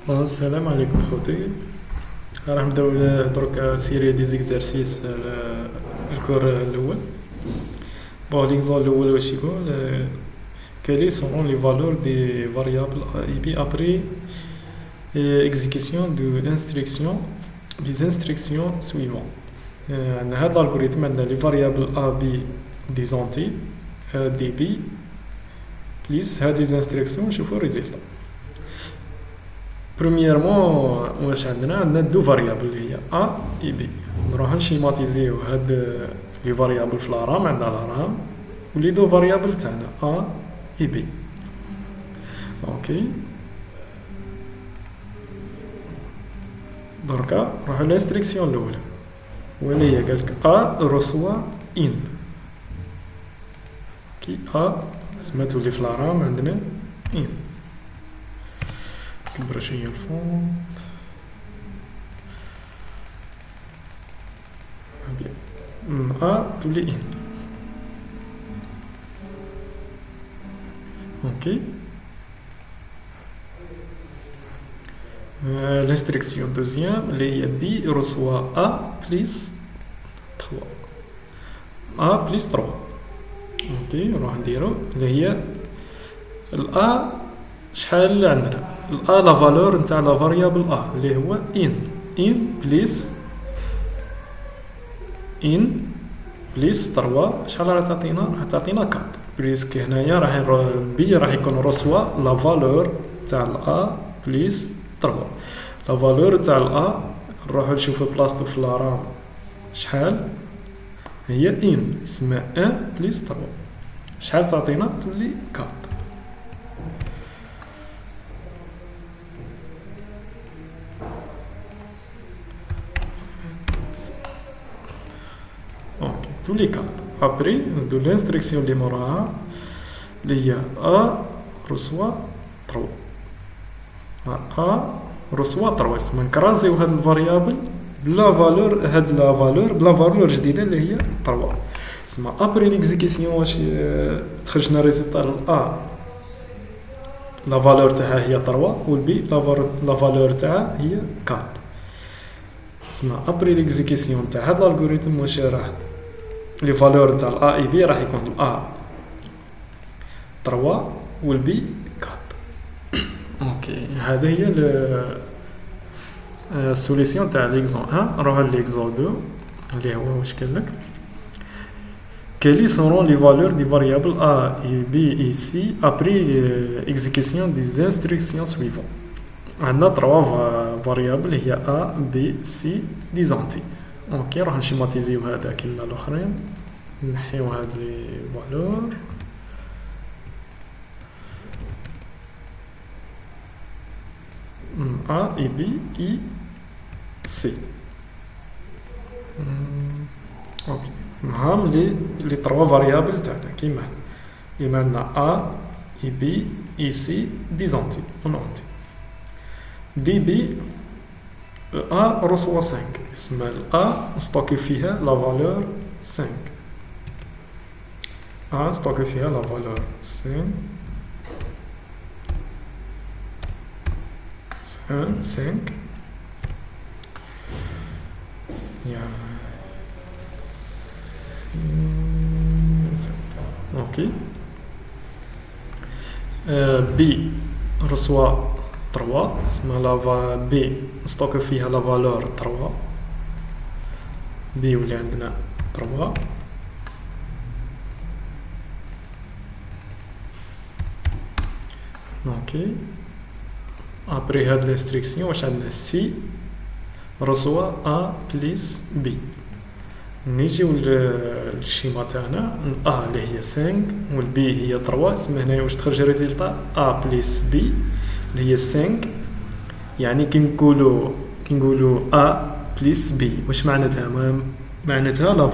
السلام عليكم خوتي. راح نبداو درك سيري دي زيكزارسيس الكور الاول. بون ليكزون الاول واش يقول quelles seront les valeurs des variables a et b après exécution de l'instruction des instructions suivantes. عندنا هاد الالغوريثم عندنا لي فاريابل a b دي زونتي دي b بليس هاد لي انستركسيون نشوفو الريزلت. بريميرمون واش عندنا دو فاريابل اللي هي a et b. نروح نشيماتيزيو هاد لي فاريابل في الارام. عندنا الارام ولي دو فاريابل تاعنا a et b. اوكي دركا نروحو للانستركسيون الاولى واللي هي قالك a رسوا in. كي a سماتو لي في الارام عندنا in. كبر شوية الفونت. A تولي in. اوكي l'instruction deuxième اللي هي B reçoit A plus 3 A plus 3. اوكي نروح نديرو اللي هي الA شحال عندنا الA لا فالور نتاع لا فاريابل A اللي هو in بليس in بليس 3 شحال راح تعطينا؟ راح تعطينا 4 بليسك هنايا راح بي راح يكون رسوا لا فالور تاع الA بليس 3. لا فالور تاع الA نروحو نشوفو بلاصتو في الرام شحال هي in اسمها 1 بليس 3 شحال تعطينا؟ تولي 4. اوكي تولي 4. ابري نزيدو لانستركسيون اللي موراها اللي هي a رسوا 3. a رسوا 3 اسم نكرازيو هاد الفاريابل بلا فالور هاد لا فالور بلا فالور جديده اللي هي 3 اسمها ابري ليكزيكسيون واش تخرجنا ريزلت ا لا فالور تاعها هي 3 والبي لا فالور تاعها هي 4 اسمها ابري ليكزيكسيون تاع هاد الالغوريثم واش راح لي فالور تاع الA اي بي راح يكون الA 3 والبي 4. اوكي هذا هي السوليسيون تاع ليكزون 1. نروح ليكزون 2 اللي هو واش قال لك quelles seront les valeurs des variables a et b et c après exécution des instructions suivantes. عندنا 3 فاريابل هي a b c دي زونتي. اوكي راح نشيماتيزيو هذا كيما الاخرين نحيو هاد لي فالور A et B et C. اوكي نهام لي 3 فاريابل تاعنا كيما عندنا A et B et C دي زونتي ونونتي دي بي A رسوا 5 اسم A نستوكي فيها لا فالور 5 A نستوكي فيها لا فالور 5 يا اوكي بي رسوا 3 اسمها لا بي نستوكي فيها لا فالور 3 بي ولي عندنا 3 اوكي ابري هاد لانستركسيون واش عندنا سي رسوا ا بليس بي. نيجيو للشيما تاعنا ا اللي هي 5 والبي هي 3 اسمها هنايا واش تخرج ريزلتا ا بليس بي اللي هي 5 يعني كي نقولوا ا بليس بي واش معناتها؟ معناتها لا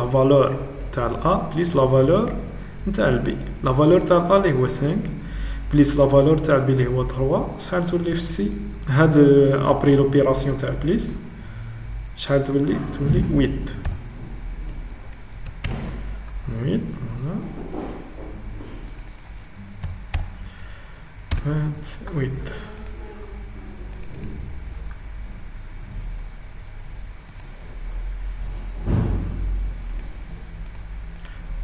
فالور تاع الA بليس لا فالور نتاع البي. لا فالور تاع الA اللي هو 5 بليس لا فالور تاع البي اللي هو 3 شحال تولي في السي؟ هاد ابري لوبيراسيون تاع بليس شحال تولي 8 28.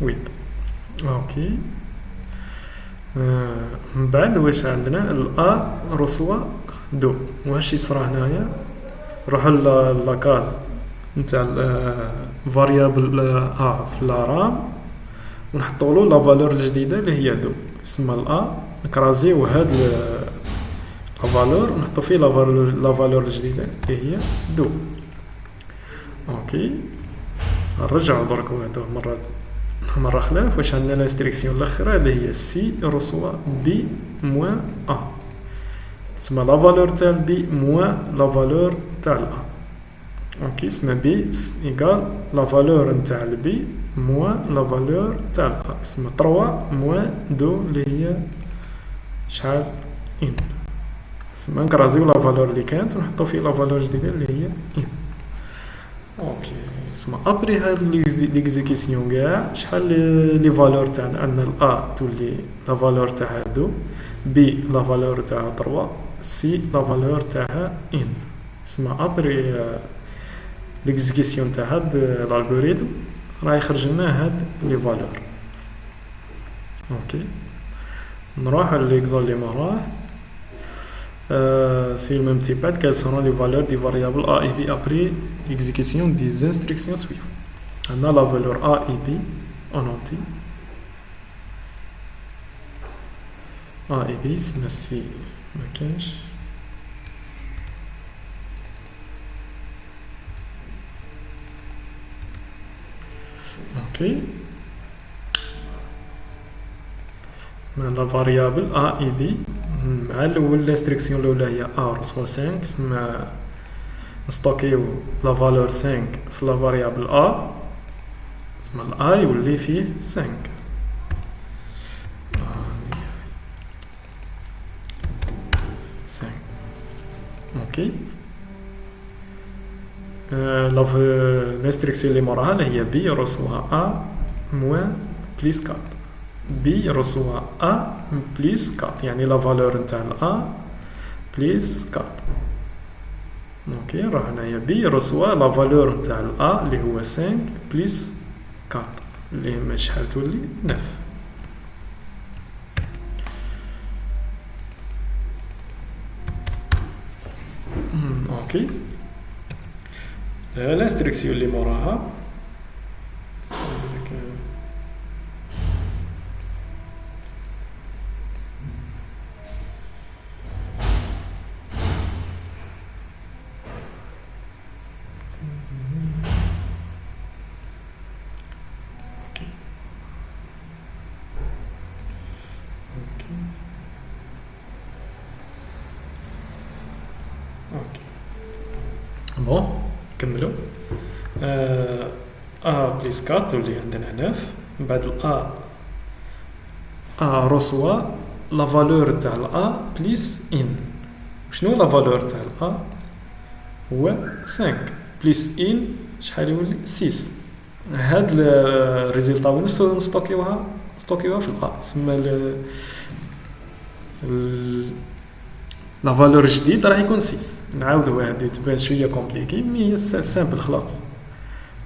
ويت. اوكي. من بعد واش عندنا الأ رسوة دو. واش يصرى هنايا؟ نروحو لاكاز نتاع فاريابل أ في لارام ونحطولو لا فالور الجديدة اللي هي دو، يسمى الأ، نكرازيو هاد لا فالور ونحطو فيه لا فالور الجديدة اللي هي دو. اوكي. نرجعو درك هادو مرة خلاف. واش عندنا لاستريكسيون الاخرى اللي هي سي رسوة بي موان ا، تسمى لا فالور تاع بي موان لا فالور تاع الأ. اوكي. اسمها بي ايكال لا فالور نتاع البي موان لا فالور تاع الأ، اسمها 3 موان دو اللي هي شحال ان. اسمها نكرازيو لا فالور اللي كانت ونحطو فيه لا فالور جديدة اللي هي ان. اوكي. اسمها ابري هاد ليكزيكسيون كاع شحال لي فالور تاعنا. عندنا الأ تولي لا فالور تاعها دو، بي لا فالور تاعها 3، سي لا فالور تاعها ان. اسمها ابري ليكزيكسيون تاع هاد الالغوريثم راه يخرج لنا هاد لي فالور. اوكي. نروح ليكزامبل اللي موراه. C'est le même type. Quelles seront les valeurs des variables a et b après l'exécution des instructions suivantes? On a la valeur a et b en entier. A et b, c'est ma cache. Ok. La variable a et b. مع الاول الانستركسيون الاولى هي ا رسوة 5، سما نستوكيو لا فالور 5 في لا فاريابل ا، سما الأ يولي فيه 5. اوكي. الانستركسيون اللي موراها اللي هي بي رسوة ا موان بليس 4. بي رسوة أ بليس 4، يعني لا فالور نتاع الأ بليس 4. اوكي. نروح هنايا بي رسوة لا فالور نتاع الأ اللي هو 5 بليس 4 اللي هي شحال تولي 9. اوكي. الانستركسيون اللي موراها بون. نكملو. ا بليس 4 تولي عندنا 9. من بعد الأ رسوة لا فالور تاع الأ بليس ان. شنو لا فالور تاع الأ؟ هو 5 بليس ان شحال يولي 6. هاد الريزلتا وين نستوكيوها في الأ، تسمى لا فالور الجديد راح يكون 6. نعاودوها هادي تبان شويه كومبليكي مي هي سامبل خلاص.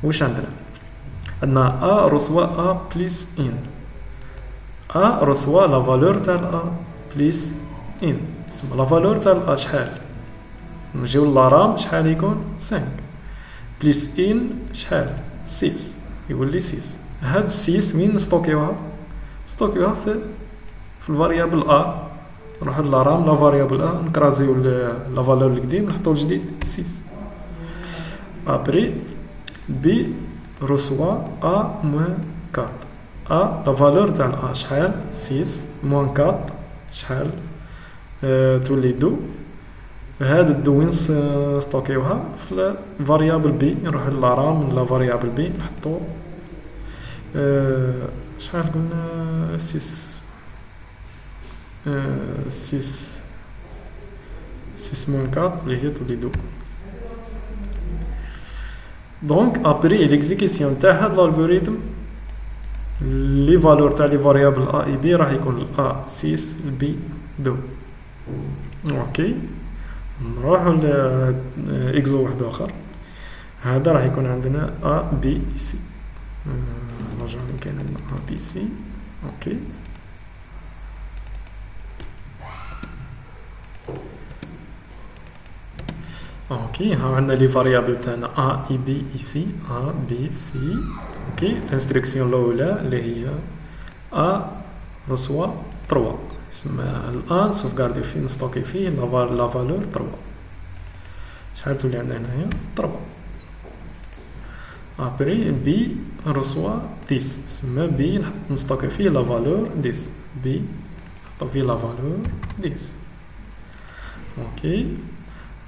واش عندنا ا رسوة ا بليس ان. ا رسوة لا فالور تاع ا بليس ان، تسمى لا فالور تاع ا شحال. نجيو لارام شحال يكون 5 بليس ان شحال 6 يولي 6. هاد 6 وين نستوكيوها في الفاريابل ا. نروحو لارام لا فاريابل ا نكرازيو لا فالور القديم نحطو الجديد 6. ابري بي رسوة ا موان 4. ا لا فالور تاع ا شحال 6 موان 4 شحال تولي 2. هاد الدو وين نستوكيوها في الفاريابل بي. نروحو لارام لا فاريابل بي نحطو شحال قلنا 6 موان 4 اللي هي تولي 2. دونك ابري ليكزيكسيون تاع هاد الالغوريثم لي فالور تاع لي فاريابل ا اي بي راح يكون ا 6 البي 2. اوكي. نروحو ل اكزو واحد اخر. هذا راح يكون عندنا ا بي سي. نرجع من كان عندنا ا بي سي. اوكي اوكي ها عندنا لي فاريابل تاعنا ا اي بي اي سي ا بي سي. اوكي الانستركسيون الاولى اللي هي ا رسوا 3 اسمها الان سوفغاردي فيه نستوكي فيه لا فالور 3. شحال تولي عندنا هنايا 3. ابري بي رسوا 10 اسمها بي نحط نستوكي فيه لا فالور 10 بي نحطو فيه لا فالور 10. اوكي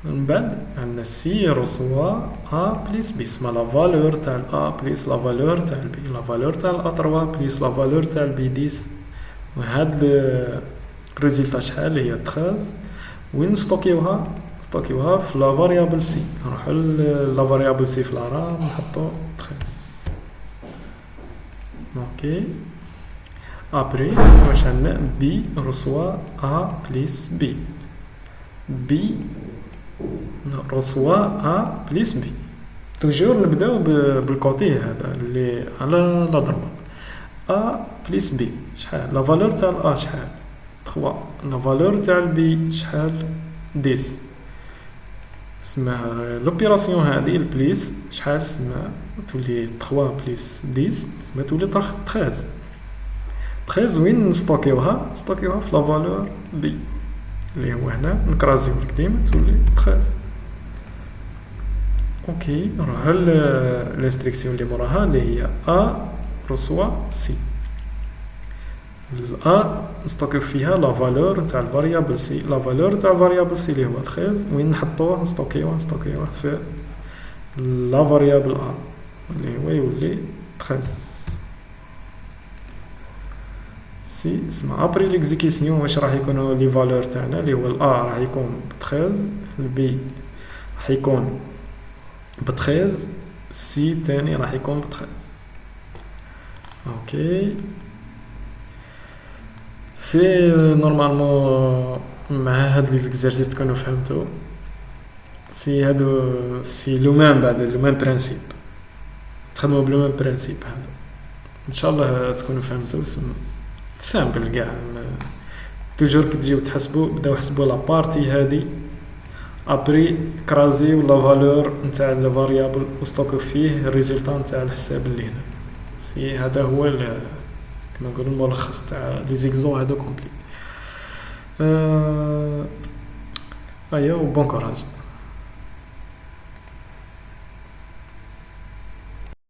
من بعد عندنا سي رسوا ا بليس بي اسمها لا فالور تاع ا بليس لا فالور تاع البي لا فالور تاع ا 3 بليس لا فالور تاع البي 10. وهاد الريزلتا شحال هي 13. وين نستوكيوها في لا فاريابل سي. نروحو لا فاريابل سي في الارام نحطو 13. اوكي ابري واش عندنا بي رسوا ا بليس بي بي رسوا ا بليس بي. توجور نبداو بالكوتي هذا اللي على لا ضربه ا بليس بي شحال لا فالور تاع ا شحال 3 لا فالور تاع البي شحال 10. اسمها لوبيراسيون هذه البليس شحال اسمها تولي 3 بليس 10 اسمها تولي 13. 13 وين نستوكيوها في لا فالور بي اللي هو هنا نكرازيو ديما تولي 13. اوكي نروحو للانستركسيون اللي موراها اللي هي ا رسوا سي. الأ نستوكيو فيها لا فالور نتاع الفاريابل سي. لا فالور تاع الفاريابل سي اللي هو 13 وين نحطوه نستوكيوه في لا فاريابل أ اللي هو يولي 13. سي اسمها ابري ليكزيكيسيون واش راح يكونوا لي فالور تاعنا اللي هو الأ راح يكون ب 13 البي راح يكون ب 13 سي تاني راح يكون ب 13. اوكي سي نورمالمون مع هاد لي زيكزارسيس تكونوا فهمتوا. سي هادو سي لو ميم بعد لو ميم برينسيپ تخدموا بلو ميم برينسيپ هذا ان شاء الله تكونوا فهمتوا. سامبل كاع توجور كي تجيو تحسبوا بداو حسبوا لا بارتي هادي ابري كرازيو لا فالور نتاع الفاريابل وستوكو فيه الريزلطه نتاع الحساب اللي هنا. سي هذا هو كما نقولوا الملخص تاع لي زيكزو هادو كومبلي. ايوا بون كوراج.